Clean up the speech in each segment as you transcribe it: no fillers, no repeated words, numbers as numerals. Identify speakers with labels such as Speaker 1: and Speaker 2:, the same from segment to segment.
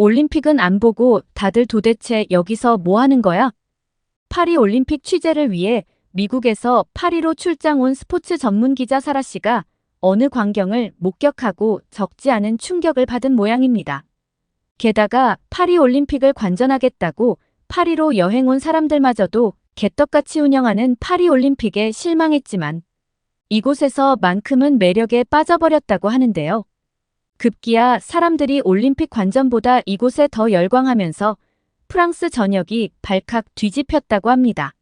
Speaker 1: 올림픽은 안 보고 다들 도대체 여기서 뭐 하는 거야? 파리 올림픽 취재를 위해 미국에서 파리로 출장 온 스포츠 전문 기자 사라 씨가 어느 광경을 목격하고 적지 않은 충격을 받은 모양입니다. 게다가 파리 올림픽을 관전하겠다고 파리로 여행 온 사람들마저도 개떡같이 운영하는 파리 올림픽에 실망했지만 이곳에서만큼은 매력에 빠져버렸다고 하는데요. 급기야 사람들이 올림픽 관전보다 이곳에 더 열광하면서 프랑스 전역이 발칵 뒤집혔다고 합니다.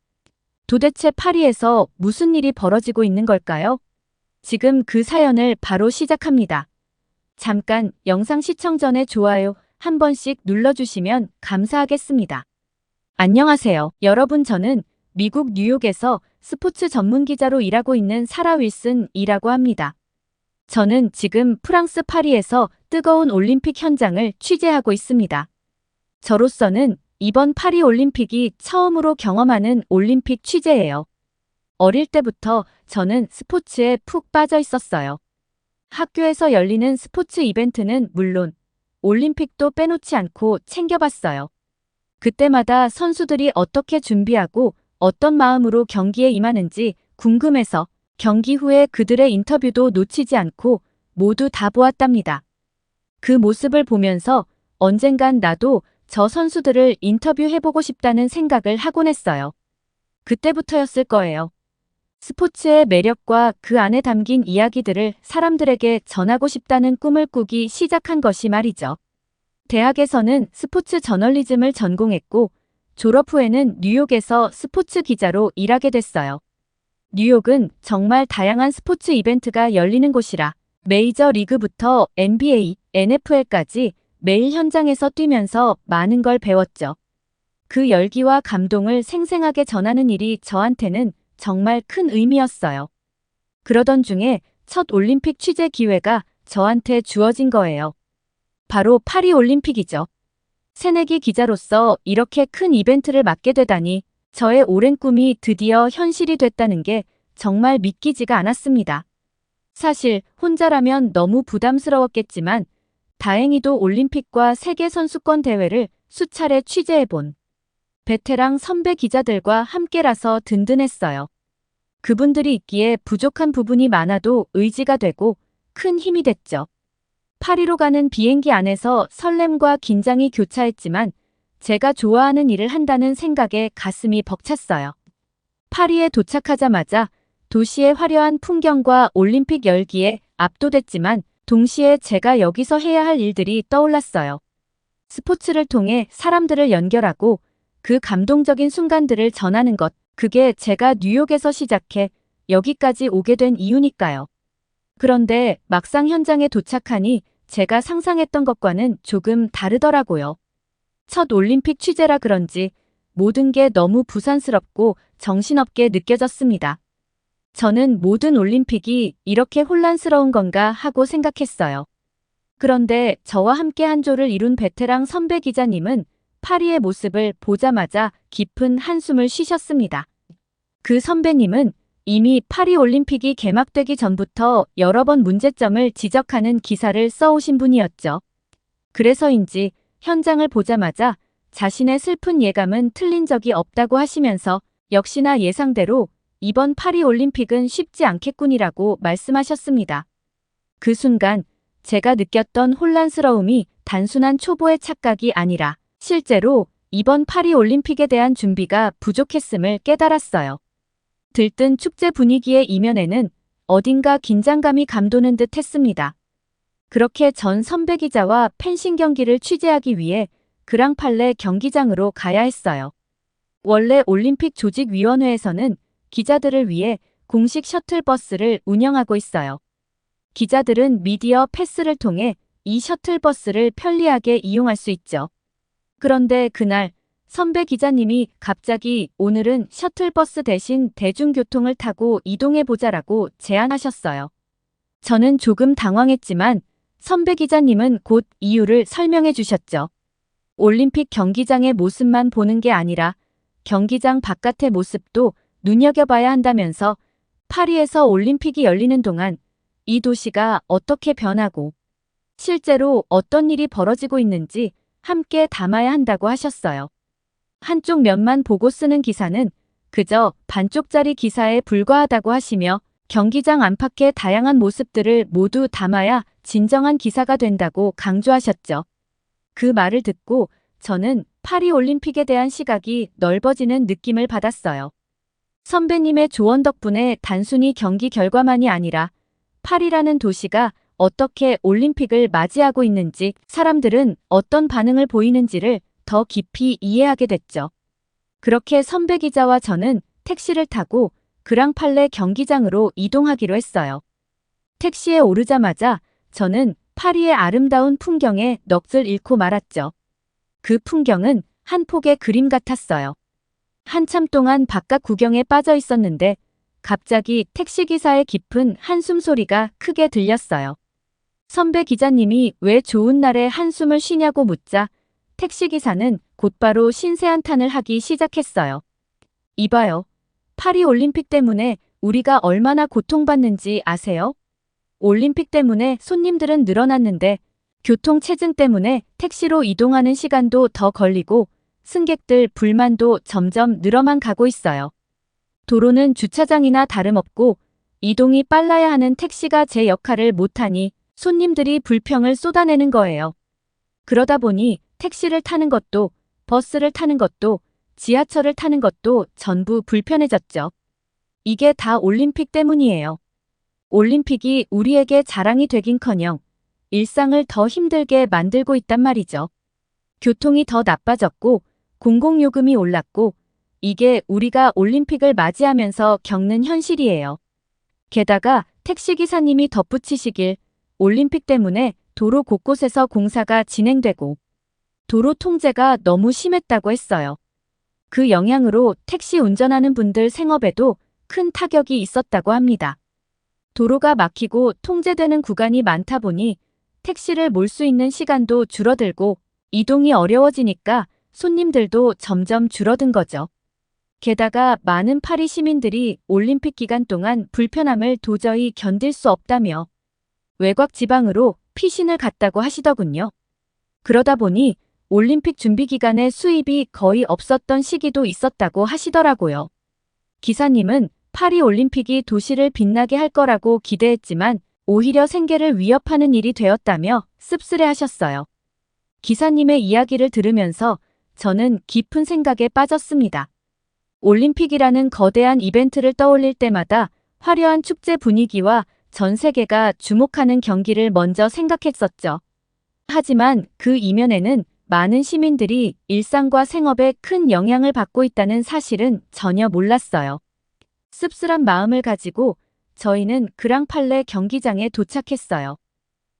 Speaker 1: 도대체 파리에서 무슨 일이 벌어지고 있는 걸까요? 지금 그 사연을 바로 시작합니다. 잠깐 영상 시청 전에 좋아요 한 번씩 눌러주시면 감사하겠습니다. 안녕하세요. 여러분, 저는 미국 뉴욕에서 스포츠 전문 기자로 일하고 있는 사라 윌슨이라고 합니다. 저는 지금 프랑스 파리에서 뜨거운 올림픽 현장을 취재하고 있습니다. 저로서는 이번 파리 올림픽이 처음으로 경험하는 올림픽 취재예요. 어릴 때부터 저는 스포츠에 푹 빠져 있었어요. 학교에서 열리는 스포츠 이벤트는 물론 올림픽도 빼놓지 않고 챙겨봤어요. 그때마다 선수들이 어떻게 준비하고 어떤 마음으로 경기에 임하는지 궁금해서 경기 후에 그들의 인터뷰도 놓치지 않고 모두 다 보았답니다. 그 모습을 보면서 언젠간 나도 저 선수들을 인터뷰해보고 싶다는 생각을 하곤 했어요. 그때부터였을 거예요. 스포츠의 매력과 그 안에 담긴 이야기들을 사람들에게 전하고 싶다는 꿈을 꾸기 시작한 것이 말이죠. 대학에서는 스포츠 저널리즘을 전공했고 졸업 후에는 뉴욕에서 스포츠 기자로 일하게 됐어요. 뉴욕은 정말 다양한 스포츠 이벤트가 열리는 곳이라 메이저 리그부터 NBA, NFL까지 매일 현장에서 뛰면서 많은 걸 배웠죠. 그 열기와 감동을 생생하게 전하는 일이 저한테는 정말 큰 의미였어요. 그러던 중에 첫 올림픽 취재 기회가 저한테 주어진 거예요. 바로 파리 올림픽이죠. 새내기 기자로서 이렇게 큰 이벤트를 맡게 되다니 저의 오랜 꿈이 드디어 현실이 됐다는 게 정말 믿기지가 않았습니다. 사실 혼자라면 너무 부담스러웠겠지만 다행히도 올림픽과 세계선수권 대회를 수차례 취재해본 베테랑 선배 기자들과 함께라서 든든했어요. 그분들이 있기에 부족한 부분이 많아도 의지가 되고 큰 힘이 됐죠. 파리로 가는 비행기 안에서 설렘과 긴장이 교차했지만 제가 좋아하는 일을 한다는 생각에 가슴이 벅찼어요. 파리에 도착하자마자 도시의 화려한 풍경과 올림픽 열기에 압도됐지만 동시에 제가 여기서 해야 할 일들이 떠올랐어요. 스포츠를 통해 사람들을 연결하고 그 감동적인 순간들을 전하는 것, 그게 제가 뉴욕에서 시작해 여기까지 오게 된 이유니까요. 그런데 막상 현장에 도착하니 제가 상상했던 것과는 조금 다르더라고요. 첫 올림픽 취재라 그런지 모든 게 너무 부산스럽고 정신없게 느껴졌습니다. 저는 모든 올림픽이 이렇게 혼란스러운 건가 하고 생각했어요. 그런데 저와 함께 한 조를 이룬 베테랑 선배 기자님은 파리의 모습을 보자마자 깊은 한숨을 쉬셨습니다. 그 선배님은 이미 파리 올림픽이 개막되기 전부터 여러 번 문제점을 지적하는 기사를 써오신 분이었죠. 그래서인지 현장을 보자마자 자신의 슬픈 예감은 틀린 적이 없다고 하시면서 역시나 예상대로 이번 파리 올림픽은 쉽지 않겠군이라고 말씀하셨습니다. 그 순간 제가 느꼈던 혼란스러움이 단순한 초보의 착각이 아니라 실제로 이번 파리 올림픽에 대한 준비가 부족했음을 깨달았어요. 들뜬 축제 분위기의 이면에는 어딘가 긴장감이 감도는 듯 했습니다. 그렇게 전 선배 기자와 펜싱 경기를 취재하기 위해 그랑팔레 경기장으로 가야 했어요. 원래 올림픽 조직위원회에서는 기자들을 위해 공식 셔틀버스를 운영하고 있어요. 기자들은 미디어 패스를 통해 이 셔틀버스를 편리하게 이용할 수 있죠. 그런데 그날 선배 기자님이 갑자기 오늘은 셔틀버스 대신 대중교통을 타고 이동해보자라고 제안하셨어요. 저는 조금 당황했지만 선배 기자님은 곧 이유를 설명해 주셨죠. 올림픽 경기장의 모습만 보는 게 아니라 경기장 바깥의 모습도 눈여겨봐야 한다면서 파리에서 올림픽이 열리는 동안 이 도시가 어떻게 변하고 실제로 어떤 일이 벌어지고 있는지 함께 담아야 한다고 하셨어요. 한쪽 면만 보고 쓰는 기사는 그저 반쪽짜리 기사에 불과하다고 하시며 경기장 안팎의 다양한 모습들을 모두 담아야 진정한 기사가 된다고 강조하셨죠. 그 말을 듣고 저는 파리올림픽에 대한 시각이 넓어지는 느낌을 받았어요. 선배님의 조언 덕분에 단순히 경기 결과만이 아니라 파리라는 도시가 어떻게 올림픽을 맞이하고 있는지, 사람들은 어떤 반응을 보이는지를 더 깊이 이해하게 됐죠. 그렇게 선배 기자와 저는 택시를 타고 그랑팔레 경기장으로 이동하기로 했어요. 택시에 오르자마자 저는 파리의 아름다운 풍경에 넋을 잃고 말았죠. 그 풍경은 한 폭의 그림 같았어요. 한참 동안 바깥 구경에 빠져 있었는데 갑자기 택시기사의 깊은 한숨 소리가 크게 들렸어요. 선배 기자님이 왜 좋은 날에 한숨을 쉬냐고 묻자 택시기사는 곧바로 신세한탄을 하기 시작했어요. 이봐요. 파리 올림픽 때문에 우리가 얼마나 고통받는지 아세요? 올림픽 때문에 손님들은 늘어났는데 교통체증 때문에 택시로 이동하는 시간도 더 걸리고 승객들 불만도 점점 늘어만 가고 있어요. 도로는 주차장이나 다름없고 이동이 빨라야 하는 택시가 제 역할을 못하니 손님들이 불평을 쏟아내는 거예요. 그러다 보니 택시를 타는 것도, 버스를 타는 것도, 지하철을 타는 것도 전부 불편해졌죠. 이게 다 올림픽 때문이에요. 올림픽이 우리에게 자랑이 되긴커녕 일상을 더 힘들게 만들고 있단 말이죠. 교통이 더 나빠졌고 공공요금이 올랐고 이게 우리가 올림픽을 맞이하면서 겪는 현실이에요. 게다가 택시기사님이 덧붙이시길 올림픽 때문에 도로 곳곳에서 공사가 진행되고 도로 통제가 너무 심했다고 했어요. 그 영향으로 택시 운전하는 분들 생업에도 큰 타격이 있었다고 합니다. 도로가 막히고 통제되는 구간이 많다 보니 택시를 몰 수 있는 시간도 줄어들고 이동이 어려워지니까 손님들도 점점 줄어든 거죠. 게다가 많은 파리 시민들이 올림픽 기간 동안 불편함을 도저히 견딜 수 없다며 외곽 지방으로 피신을 갔다고 하시더군요. 그러다 보니 올림픽 준비 기간에 수입이 거의 없었던 시기도 있었다고 하시더라고요. 기사님은 파리 올림픽이 도시를 빛나게 할 거라고 기대했지만 오히려 생계를 위협하는 일이 되었다며 씁쓸해하셨어요. 기사님의 이야기를 들으면서 저는 깊은 생각에 빠졌습니다. 올림픽이라는 거대한 이벤트를 떠올릴 때마다 화려한 축제 분위기와 전 세계가 주목하는 경기를 먼저 생각했었죠. 하지만 그 이면에는 많은 시민들이 일상과 생업에 큰 영향을 받고 있다는 사실은 전혀 몰랐어요. 씁쓸한 마음을 가지고 저희는 그랑팔레 경기장에 도착했어요.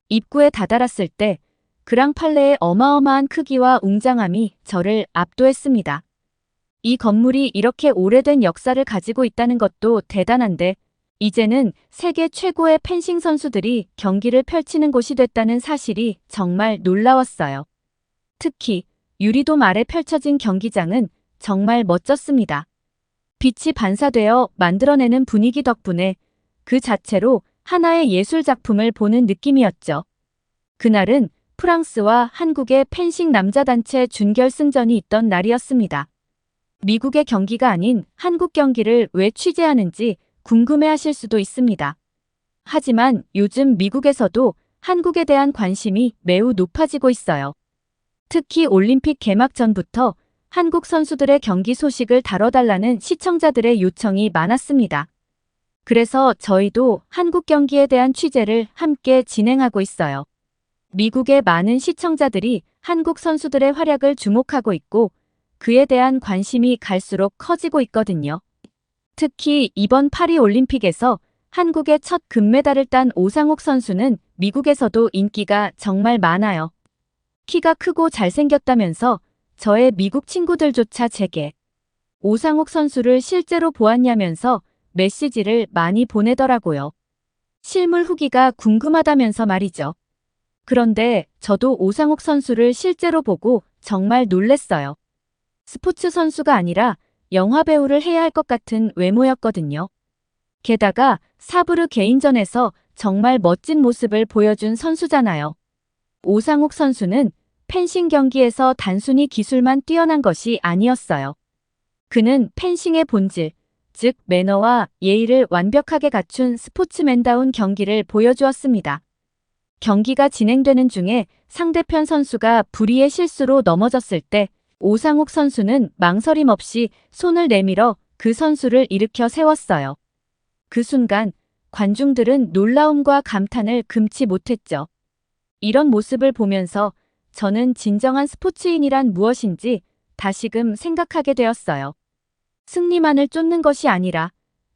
Speaker 1: 입구에 다다랐을 때 그랑팔레의 어마어마한 크기와 웅장함이 저를 압도했습니다. 이 건물이 이렇게 오래된 역사를 가지고 있다는 것도 대단한데 이제는 세계 최고의 펜싱 선수들이 경기를 펼치는 곳이 됐다는 사실이 정말 놀라웠어요. 특히 유리돔 아래 펼쳐진 경기장은 정말 멋졌습니다. 빛이 반사되어 만들어내는 분위기 덕분에 그 자체로 하나의 예술 작품을 보는 느낌이었죠. 그날은 프랑스와 한국의 펜싱 남자 단체 준결승전이 있던 날이었습니다. 미국의 경기가 아닌 한국 경기를 왜 취재하는지 궁금해하실 수도 있습니다. 하지만 요즘 미국에서도 한국에 대한 관심이 매우 높아지고 있어요. 특히 올림픽 개막 전부터 한국 선수들의 경기 소식을 다뤄달라는 시청자들의 요청이 많았습니다. 그래서 저희도 한국 경기에 대한 취재를 함께 진행하고 있어요. 미국의 많은 시청자들이 한국 선수들의 활약을 주목하고 있고 그에 대한 관심이 갈수록 커지고 있거든요. 특히 이번 파리 올림픽에서 한국의 첫 금메달을 딴 오상욱 선수는 미국에서도 인기가 정말 많아요. 키가 크고 잘생겼다면서 저의 미국 친구들조차 제게 오상욱 선수를 실제로 보았냐면서 메시지를 많이 보내더라고요. 실물 후기가 궁금하다면서 말이죠. 그런데 저도 오상욱 선수를 실제로 보고 정말 놀랬어요. 스포츠 선수가 아니라 영화 배우를 해야 할 것 같은 외모였거든요. 게다가 사브르 개인전에서 정말 멋진 모습을 보여준 선수잖아요. 오상욱 선수는 펜싱 경기에서 단순히 기술만 뛰어난 것이 아니었어요. 그는 펜싱의 본질, 즉 매너와 예의를 완벽하게 갖춘 스포츠맨다운 경기를 보여주었습니다. 경기가 진행되는 중에 상대편 선수가 불의의 실수로 넘어졌을 때 오상욱 선수는 망설임 없이 손을 내밀어 그 선수를 일으켜 세웠어요. 그 순간 관중들은 놀라움과 감탄을 금치 못했죠. 이런 모습을 보면서 저는 진정한 스포츠인이란 무엇인지 다시금 생각하게 되었어요. 승리만을 쫓는 것이 아니라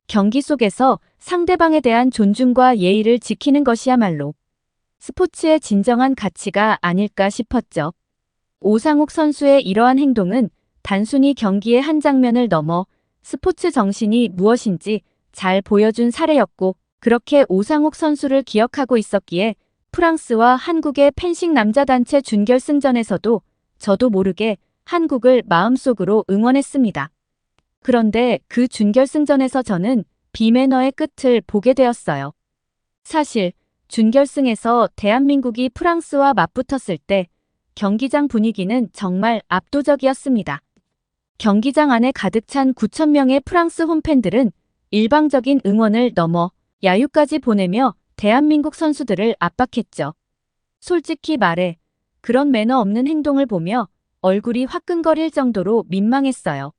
Speaker 1: 경기 속에서 상대방에 대한 존중과 예의를 지키는 것이야말로 스포츠의 진정한 가치가 아닐까 싶었죠. 오상욱 선수의 이러한 행동은 단순히 경기의 한 장면을 넘어 스포츠 정신이 무엇인지 잘 보여준 사례였고, 그렇게 오상욱 선수를 기억하고 있었기에 프랑스와 한국의 펜싱 남자 단체 준결승전에서도 저도 모르게 한국을 마음속으로 응원했습니다. 그런데 그 준결승전에서 저는 비매너의 끝을 보게 되었어요. 사실 준결승에서 대한민국이 프랑스와 맞붙었을 때 경기장 분위기는 정말 압도적이었습니다. 경기장 안에 가득 찬 9천 명의 프랑스 홈팬들은 일방적인 응원을 넘어 야유까지 보내며 대한민국 선수들을 압박했죠. 솔직히 말해 그런 매너 없는 행동을 보며 얼굴이 화끈거릴 정도로 민망했어요.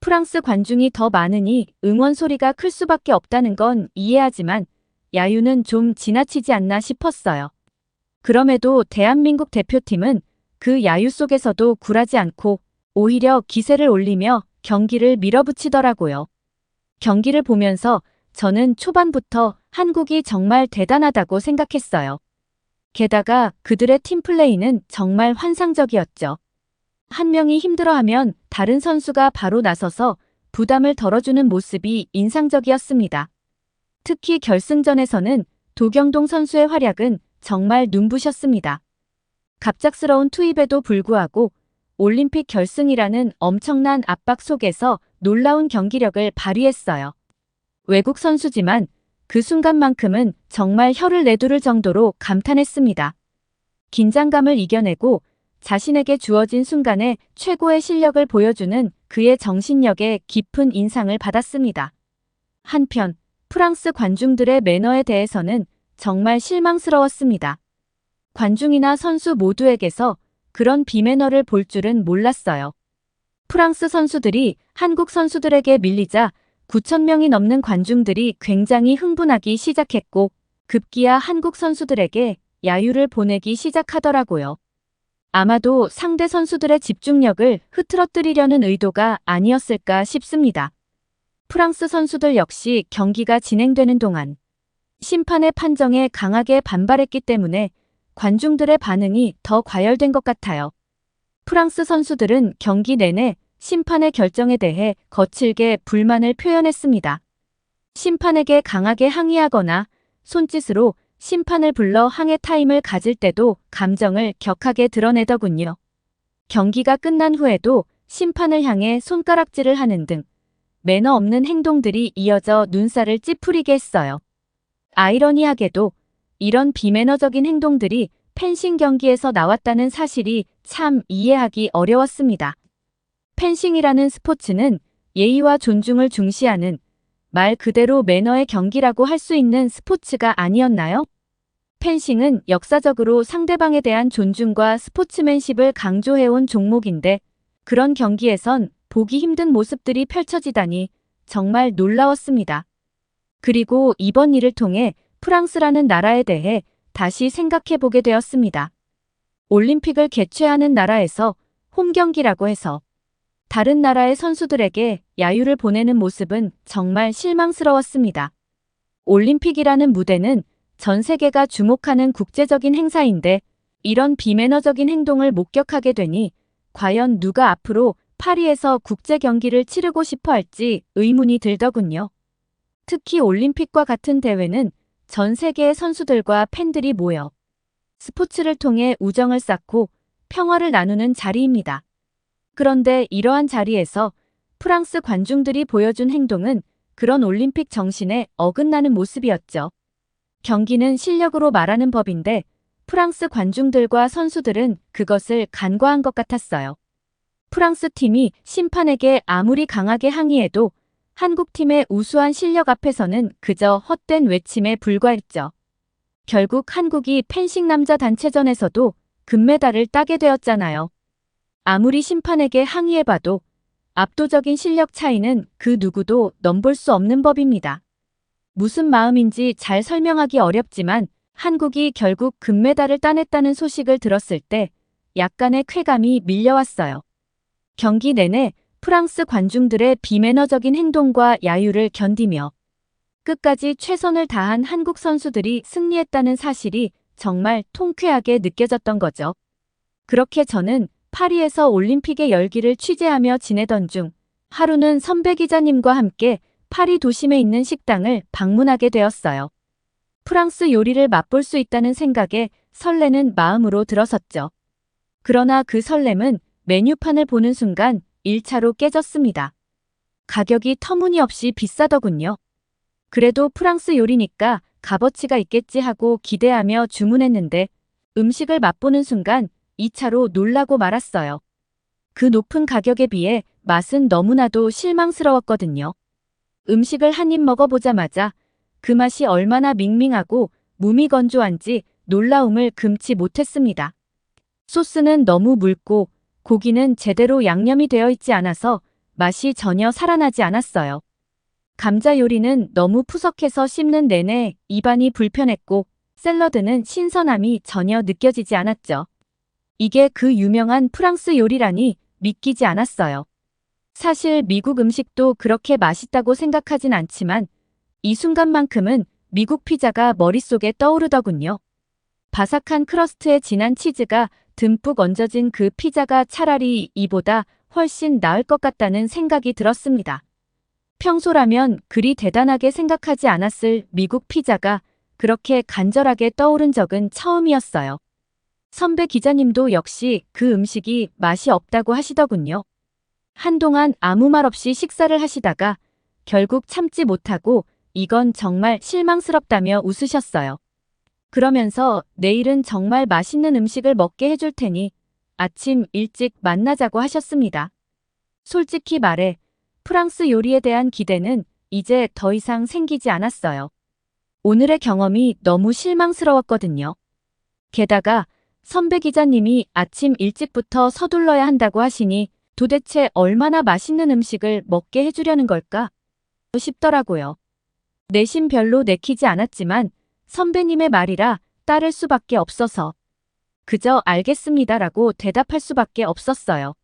Speaker 1: 프랑스 관중이 더 많으니 응원 소리가 클 수밖에 없다는 건 이해하지만 야유는 좀 지나치지 않나 싶었어요. 그럼에도 대한민국 대표팀은 그 야유 속에서도 굴하지 않고 오히려 기세를 올리며 경기를 밀어붙이더라고요. 경기를 보면서 저는 초반부터 한국이 정말 대단하다고 생각했어요. 게다가 그들의 팀플레이는 정말 환상적이었죠. 한 명이 힘들어하면 다른 선수가 바로 나서서 부담을 덜어주는 모습이 인상적이었습니다. 특히 결승전에서는 도경동 선수의 활약은 정말 눈부셨습니다. 갑작스러운 투입에도 불구하고 올림픽 결승이라는 엄청난 압박 속에서 놀라운 경기력을 발휘했어요. 외국 선수지만 그 순간만큼은 정말 혀를 내두를 정도로 감탄했습니다. 긴장감을 이겨내고 자신에게 주어진 순간에 최고의 실력을 보여주는 그의 정신력에 깊은 인상을 받았습니다. 한편 프랑스 관중들의 매너에 대해서는 정말 실망스러웠습니다. 관중이나 선수 모두에게서 그런 비매너를 볼 줄은 몰랐어요. 프랑스 선수들이 한국 선수들에게 밀리자 9천 명이 넘는 관중들이 굉장히 흥분하기 시작했고 급기야 한국 선수들에게 야유를 보내기 시작하더라고요. 아마도 상대 선수들의 집중력을 흐트러뜨리려는 의도가 아니었을까 싶습니다. 프랑스 선수들 역시 경기가 진행되는 동안 심판의 판정에 강하게 반발했기 때문에 관중들의 반응이 더 과열된 것 같아요. 프랑스 선수들은 경기 내내 심판의 결정에 대해 거칠게 불만을 표현했습니다. 심판에게 강하게 항의하거나 손짓으로 심판을 불러 항해 타임을 가질 때도 감정을 격하게 드러내더군요. 경기가 끝난 후에도 심판을 향해 손가락질을 하는 등 매너 없는 행동들이 이어져 눈살을 찌푸리게 했어요. 아이러니하게도 이런 비매너적인 행동들이 펜싱 경기에서 나왔다는 사실이 참 이해하기 어려웠습니다. 펜싱이라는 스포츠는 예의와 존중을 중시하는 말 그대로 매너의 경기라고 할 수 있는 스포츠가 아니었나요? 펜싱은 역사적으로 상대방에 대한 존중과 스포츠맨십을 강조해온 종목인데 그런 경기에선 보기 힘든 모습들이 펼쳐지다니 정말 놀라웠습니다. 그리고 이번 일을 통해 프랑스라는 나라에 대해 다시 생각해보게 되었습니다. 올림픽을 개최하는 나라에서 홈경기라고 해서 다른 나라의 선수들에게 야유를 보내는 모습은 정말 실망스러웠습니다. 올림픽이라는 무대는 전 세계가 주목하는 국제적인 행사인데 이런 비매너적인 행동을 목격하게 되니 과연 누가 앞으로 파리에서 국제 경기를 치르고 싶어 할지 의문이 들더군요. 특히 올림픽과 같은 대회는 전 세계의 선수들과 팬들이 모여 스포츠를 통해 우정을 쌓고 평화를 나누는 자리입니다. 그런데 이러한 자리에서 프랑스 관중들이 보여준 행동은 그런 올림픽 정신에 어긋나는 모습이었죠. 경기는 실력으로 말하는 법인데 프랑스 관중들과 선수들은 그것을 간과한 것 같았어요. 프랑스 팀이 심판에게 아무리 강하게 항의해도 한국 팀의 우수한 실력 앞에서는 그저 헛된 외침에 불과했죠. 결국 한국이 펜싱 남자 단체전에서도 금메달을 따게 되었잖아요. 아무리 심판에게 항의해봐도 압도적인 실력 차이는 그 누구도 넘볼 수 없는 법입니다. 무슨 마음인지 잘 설명하기 어렵지만 한국이 결국 금메달을 따냈다는 소식을 들었을 때 약간의 쾌감이 밀려왔어요. 경기 내내 프랑스 관중들의 비매너적인 행동과 야유를 견디며 끝까지 최선을 다한 한국 선수들이 승리했다는 사실이 정말 통쾌하게 느껴졌던 거죠. 그렇게 저는 파리에서 올림픽의 열기를 취재하며 지내던 중 하루는 선배 기자님과 함께 파리 도심에 있는 식당을 방문하게 되었어요. 프랑스 요리를 맛볼 수 있다는 생각에 설레는 마음으로 들어섰죠. 그러나 그 설렘은 메뉴판을 보는 순간 1차로 깨졌습니다. 가격이 터무니없이 비싸더군요. 그래도 프랑스 요리니까 값어치가 있겠지 하고 기대하며 주문했는데 음식을 맛보는 순간 2차로 놀라고 말았어요. 그 높은 가격에 비해 맛은 너무나도 실망스러웠거든요. 음식을 한 입 먹어보자마자 그 맛이 얼마나 밍밍하고 무미건조한지 놀라움을 금치 못했습니다. 소스는 너무 묽고 고기는 제대로 양념이 되어 있지 않아서 맛이 전혀 살아나지 않았어요. 감자 요리는 너무 푸석해서 씹는 내내 입안이 불편했고 샐러드는 신선함이 전혀 느껴지지 않았죠. 이게 그 유명한 프랑스 요리라니 믿기지 않았어요. 사실 미국 음식도 그렇게 맛있다고 생각하진 않지만 이 순간만큼은 미국 피자가 머릿속에 떠오르더군요. 바삭한 크러스트에 진한 치즈가 듬뿍 얹어진 그 피자가 차라리 이보다 훨씬 나을 것 같다는 생각이 들었습니다. 평소라면 그리 대단하게 생각하지 않았을 미국 피자가 그렇게 간절하게 떠오른 적은 처음이었어요. 선배 기자님도 역시 그 음식이 맛이 없다고 하시더군요. 한동안 아무 말 없이 식사를 하시다가 결국 참지 못하고 이건 정말 실망스럽다며 웃으셨어요. 그러면서 내일은 정말 맛있는 음식을 먹게 해줄 테니 아침 일찍 만나자고 하셨습니다. 솔직히 말해 프랑스 요리에 대한 기대는 이제 더 이상 생기지 않았어요. 오늘의 경험이 너무 실망스러웠거든요. 게다가 선배 기자님이 아침 일찍부터 서둘러야 한다고 하시니 도대체 얼마나 맛있는 음식을 먹게 해주려는 걸까 싶더라고요. 내심 별로 내키지 않았지만 선배님의 말이라 따를 수밖에 없어서 그저 알겠습니다라고 대답할 수밖에 없었어요.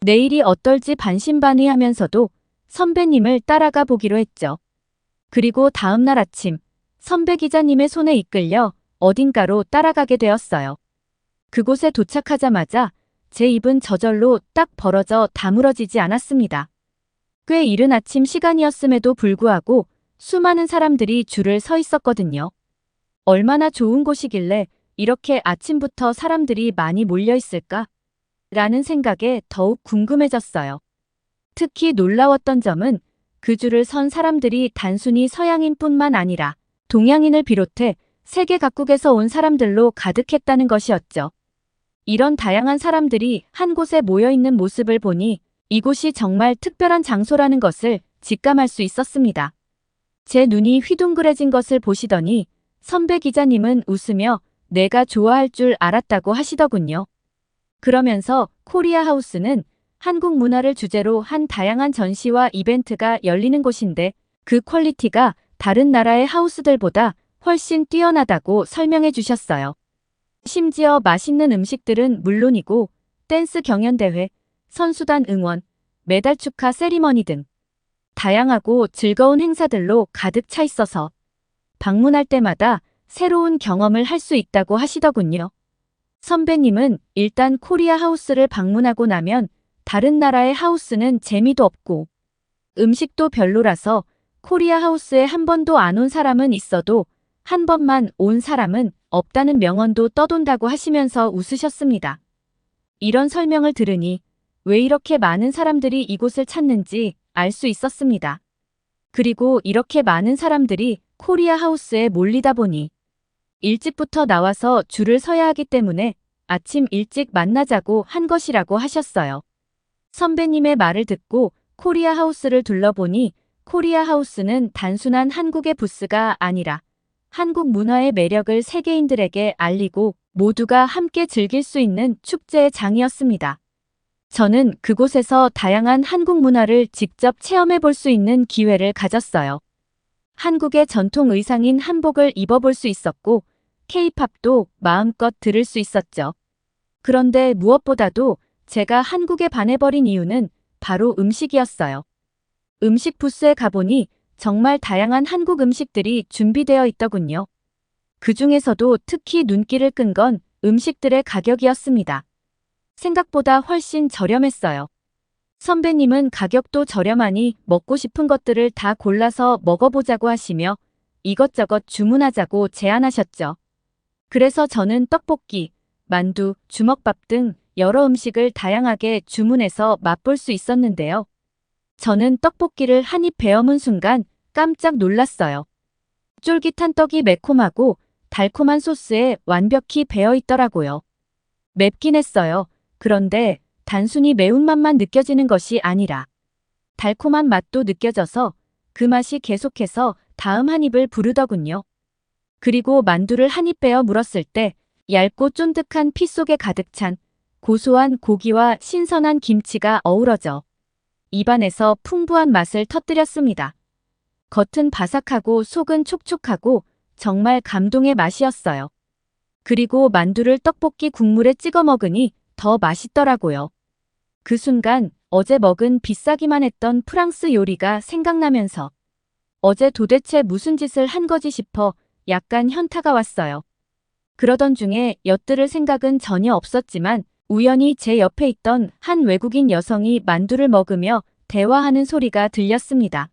Speaker 1: 내일이 어떨지 반신반의하면서도 선배님을 따라가 보기로 했죠. 그리고 다음 날 아침 선배 기자님의 손에 이끌려 어딘가로 따라가게 되었어요. 그곳에 도착하자마자 제 입은 저절로 딱 벌어져 다물어지지 않았습니다. 꽤 이른 아침 시간이었음에도 불구하고 수많은 사람들이 줄을 서 있었거든요. 얼마나 좋은 곳이길래 이렇게 아침부터 사람들이 많이 몰려 있을까? 라는 생각에 더욱 궁금해졌어요. 특히 놀라웠던 점은 그 줄을 선 사람들이 단순히 서양인 뿐만 아니라 동양인을 비롯해 세계 각국에서 온 사람들로 가득했다는 것이었죠. 이런 다양한 사람들이 한 곳에 모여 있는 모습을 보니 이곳이 정말 특별한 장소라는 것을 직감할 수 있었습니다. 제 눈이 휘둥그레진 것을 보시더니 선배 기자님은 웃으며 내가 좋아할 줄 알았다고 하시더군요. 그러면서 코리아 하우스는 한국 문화를 주제로 한 다양한 전시와 이벤트가 열리는 곳인데 그 퀄리티가 다른 나라의 하우스들보다 훨씬 뛰어나다고 설명해 주셨어요. 심지어 맛있는 음식들은 물론이고 댄스 경연대회, 선수단 응원, 메달 축하 세리머니 등 다양하고 즐거운 행사들로 가득 차 있어서 방문할 때마다 새로운 경험을 할 수 있다고 하시더군요. 선배님은 일단 코리아 하우스를 방문하고 나면 다른 나라의 하우스는 재미도 없고 음식도 별로라서 코리아 하우스에 한 번도 안 온 사람은 있어도 한 번만 온 사람은 없다는 명언도 떠돈다고 하시면서 웃으셨습니다. 이런 설명을 들으니 왜 이렇게 많은 사람들이 이곳을 찾는지 알 수 있었습니다. 그리고 이렇게 많은 사람들이 코리아 하우스에 몰리다 보니 일찍부터 나와서 줄을 서야 하기 때문에 아침 일찍 만나자고 한 것이라고 하셨어요. 선배님의 말을 듣고 코리아 하우스를 둘러보니 코리아 하우스는 단순한 한국의 부스가 아니라 한국 문화의 매력을 세계인들에게 알리고 모두가 함께 즐길 수 있는 축제의 장이었습니다. 저는 그곳에서 다양한 한국 문화를 직접 체험해 볼 수 있는 기회를 가졌어요. 한국의 전통 의상인 한복을 입어볼 수 있었고 K-팝도 마음껏 들을 수 있었죠. 그런데 무엇보다도 제가 한국에 반해버린 이유는 바로 음식이었어요. 음식 부스에 가보니 정말 다양한 한국 음식들이 준비되어 있더군요. 그 중에서도 특히 눈길을 끈 건 음식들의 가격이었습니다. 생각보다 훨씬 저렴했어요. 선배님은 가격도 저렴하니 먹고 싶은 것들을 다 골라서 먹어보자고 하시며 이것저것 주문하자고 제안하셨죠. 그래서 저는 떡볶이, 만두, 주먹밥 등 여러 음식을 다양하게 주문해서 맛볼 수 있었는데요. 저는 떡볶이를 한 입 베어문 순간 깜짝 놀랐어요. 쫄깃한 떡이 매콤하고 달콤한 소스에 완벽히 배어 있더라고요. 맵긴 했어요. 그런데 단순히 매운맛만 느껴지는 것이 아니라 달콤한 맛도 느껴져서 그 맛이 계속해서 다음 한 입을 부르더군요. 그리고 만두를 한 입 베어 물었을 때 얇고 쫀득한 피 속에 가득 찬 고소한 고기와 신선한 김치가 어우러져 입안에서 풍부한 맛을 터뜨렸습니다. 겉은 바삭하고 속은 촉촉하고 정말 감동의 맛이었어요. 그리고 만두를 떡볶이 국물에 찍어 먹으니 더 맛있더라고요. 그 순간 어제 먹은 비싸기만 했던 프랑스 요리가 생각나면서 어제 도대체 무슨 짓을 한 거지 싶어 약간 현타가 왔어요. 그러던 중에 엿들을 생각은 전혀 없었지만 우연히 제 옆에 있던 한 외국인 여성이 만두를 먹으며 대화하는 소리가 들렸습니다.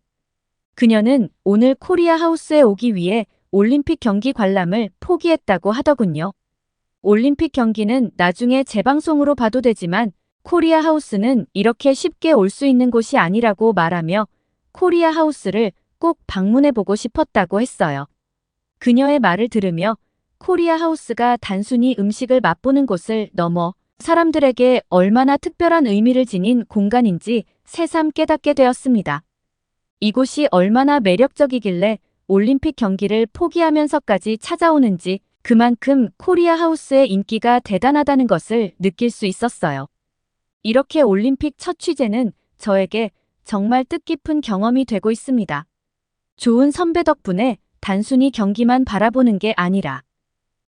Speaker 1: 그녀는 오늘 코리아 하우스에 오기 위해 올림픽 경기 관람을 포기했다고 하더군요. 올림픽 경기는 나중에 재방송으로 봐도 되지만 코리아 하우스는 이렇게 쉽게 올 수 있는 곳이 아니라고 말하며 코리아 하우스를 꼭 방문해보고 싶었다고 했어요. 그녀의 말을 들으며 코리아 하우스가 단순히 음식을 맛보는 곳을 넘어 사람들에게 얼마나 특별한 의미를 지닌 공간인지 새삼 깨닫게 되었습니다. 이곳이 얼마나 매력적이길래 올림픽 경기를 포기하면서까지 찾아오는지 그만큼 코리아 하우스의 인기가 대단하다는 것을 느낄 수 있었어요. 이렇게 올림픽 첫 취재는 저에게 정말 뜻깊은 경험이 되고 있습니다. 좋은 선배 덕분에 단순히 경기만 바라보는 게 아니라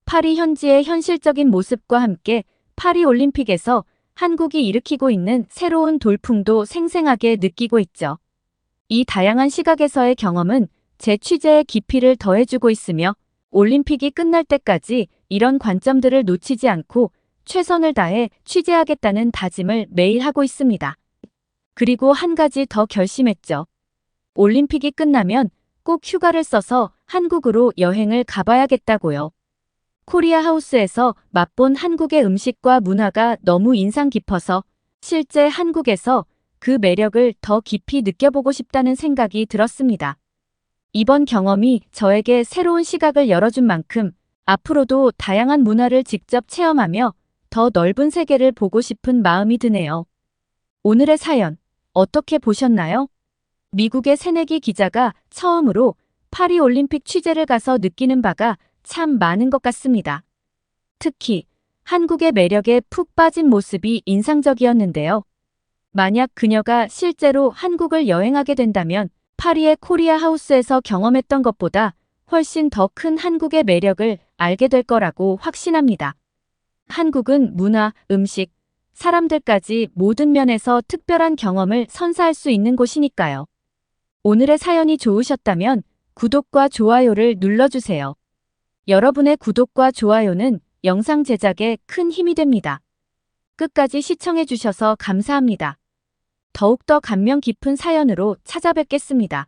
Speaker 1: 파리 현지의 현실적인 모습과 함께 파리 올림픽에서 한국이 일으키고 있는 새로운 돌풍도 생생하게 느끼고 있죠. 이 다양한 시각에서의 경험은 제 취재의 깊이를 더해주고 있으며 올림픽이 끝날 때까지 이런 관점들을 놓치지 않고 최선을 다해 취재하겠다는 다짐을 매일 하고 있습니다. 그리고 한 가지 더 결심했죠. 올림픽이 끝나면 꼭 휴가를 써서 한국으로 여행을 가봐야겠다고요. 코리아 하우스에서 맛본 한국의 음식과 문화가 너무 인상 깊어서 실제 한국에서 그 매력을 더 깊이 느껴보고 싶다는 생각이 들었습니다. 이번 경험이 저에게 새로운 시각을 열어준 만큼 앞으로도 다양한 문화를 직접 체험하며 더 넓은 세계를 보고 싶은 마음이 드네요. 오늘의 사연 어떻게 보셨나요? 미국의 새내기 기자가 처음으로 파리 올림픽 취재를 가서 느끼는 바가 참 많은 것 같습니다. 특히 한국의 매력에 푹 빠진 모습이 인상적이었는데요. 만약 그녀가 실제로 한국을 여행하게 된다면 파리의 코리아 하우스에서 경험했던 것보다 훨씬 더 큰 한국의 매력을 알게 될 거라고 확신합니다. 한국은 문화, 음식, 사람들까지 모든 면에서 특별한 경험을 선사할 수 있는 곳이니까요. 오늘의 사연이 좋으셨다면 구독과 좋아요를 눌러주세요. 여러분의 구독과 좋아요는 영상 제작에 큰 힘이 됩니다. 끝까지 시청해주셔서 감사합니다. 더욱더 감명 깊은 사연으로 찾아뵙겠습니다.